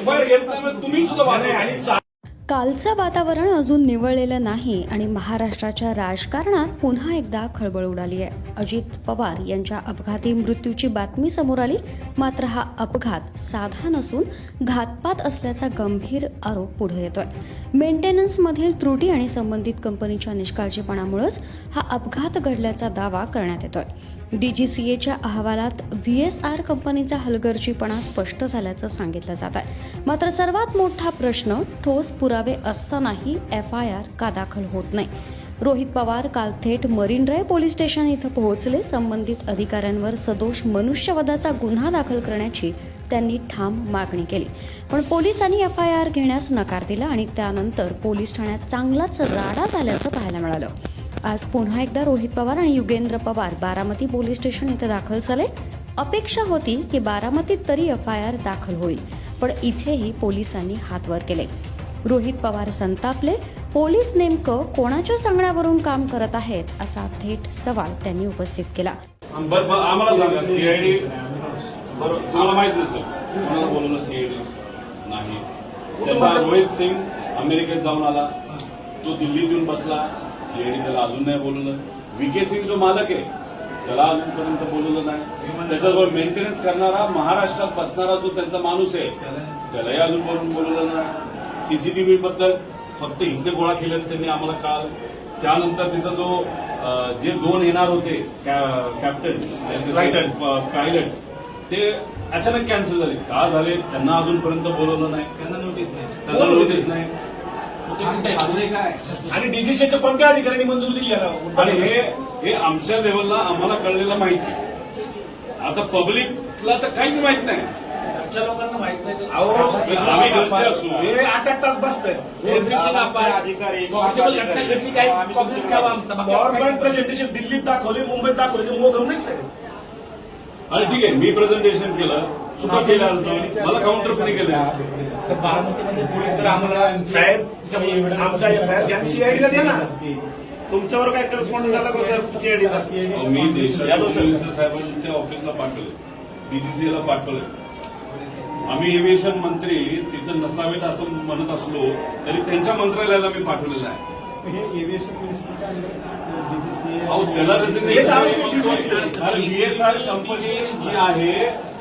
FIR घेत नाही, तुम्ही सुद्धा आणि कालचं वातावरण अजून निवळलेलं नाही आणि महाराष्ट्राच्या राजकारणात पुन्हा एकदा खळबळ उडाली आहे. अजित पवार यांच्या अपघाती मृत्यूची बातमी समोर आली. मात्र हा अपघात साधा नसून घातपात असल्याचा गंभीर आरोप पुढे येतोय. मेंटेनन्समधील त्रुटी आणि संबंधित कंपनीच्या निष्काळजीपणामुळेच हा अपघात घडल्याचा दावा करण्यात येतोय. डीजीसीएच्या अहवालात व्हीएसआर कंपनीचा हलगर्जीपणा स्पष्ट झाल्याचं सांगितलं जात आहे. मात्र सर्वात मोठा प्रश्न, ठोस पुरावे असतानाही एफआयआर का दाखल होत नाही. रोहित पवार काल थेट मरीन ड्राईव्ह पोलीस स्टेशन इथं पोहोचले. संबंधित अधिकाऱ्यांवर सदोष मनुष्यवधाचा गुन्हा दाखल करण्याची त्यांनी ठाम मागणी केली. पण पोलिसांनी एफआयआर घेण्यास नकार दिला आणि त्यानंतर पोलीस ठाण्यात चांगलाच राडा झाल्याचं पाहायला मिळालं. आज पुन्हा एकदा रोहित पवार आणि युगेंद्र पवार बारामती पोलीस स्टेशन इथे दाखल झाले. अपेक्षा होती की बारामतीत तरी एफआयआर दाखल होईल, पण इथेही पोलिसांनी हात वर केले. रोहित पवार संतापले. पोलीस नेमकं कोणाच्या सांगण्यावरून काम करत आहेत असा थेट सवाल त्यांनी उपस्थित केला. आम्हाला सांगा, सीआयडी आम्हाला माहित नसेल कोणाला बोलवलं, सीआयडी नाही. त्याचा रोहित सिंग अमेरिकेत जाऊन आला, तो दिल्लीत येऊन बसला, सीआयडी त्याला अजून नाही बोलवलं. व्हीके सिंग जो मालक आहे त्याला अजूनपर्यंत बोलवलं नाही. त्याच्याबरोबर मेंटेनन्स करणारा महाराष्ट्रात बसणारा जो त्यांचा माणूस आहे त्यालाही अजून बोलवलं नाही. सीसीटीव्ही बद्दल फक्त इथले गोळा केले त्यांनी आम्हाला काल. त्यानंतर तिथं जो जे दोन येणार होते कॅप्टन पायलट ते अचानक कॅन्सल झाले. का झाले त्यांना अजूनपर्यंत बोलवलं नाही, त्यांना नोटीस नाही. आणि डीजीसीच्या कोणत्या अधिकाऱ्यांनी मंजुरी दिली याला? आणि हे आमच्या लेवलला आम्हाला कळलेलं माहिती. आता पब्लिकला तर काहीच माहित नाही. आमच्या लोकांना माहित नाही. आम्ही घरचे असू, हे 8-8 तास बसतात. अधिकारी गव्हर्नमेंट प्रेझेंटेशन दिल्लीत दाखवले, मुंबईत दाखवले, ते मोगम नाही साहेब. आणि ठीक आहे, मी प्रेझेंटेशन केलं, चुका केल्या, मला काउंटर कोणी केलं. बारामतीमध्ये पोलीस तर आम्हाला साहेब आमचा एफआयआर सीआयडीला द्या ना. तुमच्यावर काय करस्पॉन्डंट झाला का साहेब सीआयडीचा? मी देशाच्या साहेबांच्या ऑफिसला पाठवले, डीजीसीला पाठवले. आम्ही एव्हिएशन मंत्री तिथं नसावेत असं म्हणत असलो तरी त्यांच्या मंत्रालयाला मी पाठवलेलं आहे. त्याला व्हीएसआर कंपनी जी आहे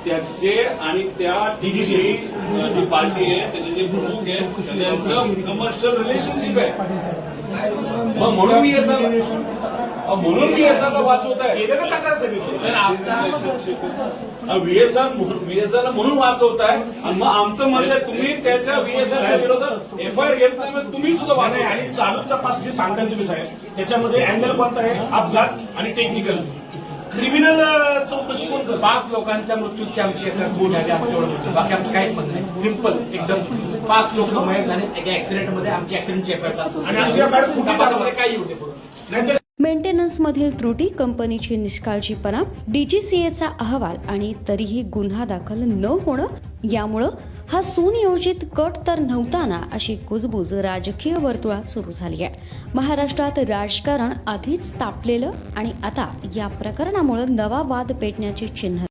त्याचे आणि त्या डीजीसी जी पार्टी आहे त्याचे जे प्रमुख आहे त्यांचं कमर्शियल रिलेशनशिप आहे. म्हणून व्हीएसआरला वाचवत आहे. व्हीएसआरला म्हणून वाचवत आहे. आणि मग आमचं म्हणलं तुम्ही त्याच्या व्हीएसआरच्या विरोधात एफआयआर घेत नाही, तुम्ही सुद्धा वाचवा. आणि चालू तपास जे सांगताय तुम्ही साहेब त्याच्यामध्ये अँगल कोणता आहे? अपघात आणि टेक्निकल. क्रिमिनल चौकशी कोण करत? 5 लोकांच्या मृत्यूची आमची बोट आहे, बाकी आमचं काहीच म्हणणं नाही. सिंपल एकदम 5 लोक मयत झाले एका ऍक्सिडेंटमध्ये. आमची ऍक्सिडेंटची एफआयआर आणि आमच्या तपासामध्ये काही येऊ दे. मेंटेनन्समधील त्रुटी, कंपनीची निष्काळजीपणा, डीजीसीएचा अहवाल आणि तरीही गुन्हा दाखल न होणं, यामुळं हा सुनियोजित कट तर नव्हता ना अशी कुजबूज राजकीय वर्तुळात सुरू झाली आहे. महाराष्ट्रात राजकारण आधीच तापलेलं आणि आता या प्रकरणामुळे नवा वाद पेटण्याची चिन्ह